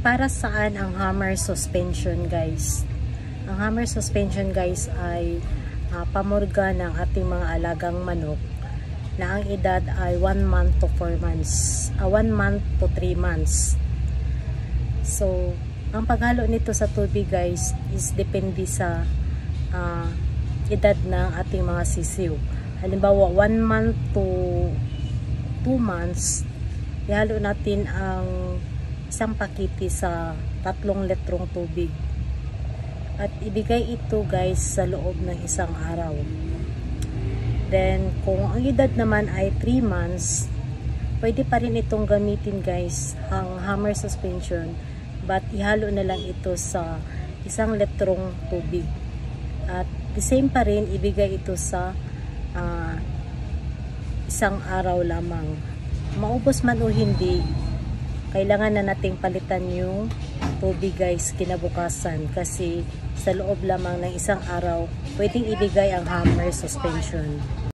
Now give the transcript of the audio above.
para saan ang hammer suspension guys? Ang hammer suspension guys ay pamurga ng ating mga alagang manok na ang edad ay 1 month to 4 months. 1 month to 3 months. So, ang paghalo nito sa tubig guys is depende sa edad ng ating mga sisiw. Halimbawa, 1 month to 2 months, ihalo natin ang isang pakiti sa 3 litrong tubig. At ibigay ito guys sa loob ng isang araw. Then, kung ang edad naman ay 3 months, pwede pa rin itong gamitin guys, ang hammer suspension. But, ihalo na lang ito sa 1 litrong tubig. At the same pa rin, ibigay ito sa isang araw lamang. Maubos man o hindi, kailangan na nating palitan yung tubig guys kinabukasan kasi sa loob lamang ng isang araw pwedeng ibigay ang hammer suspension.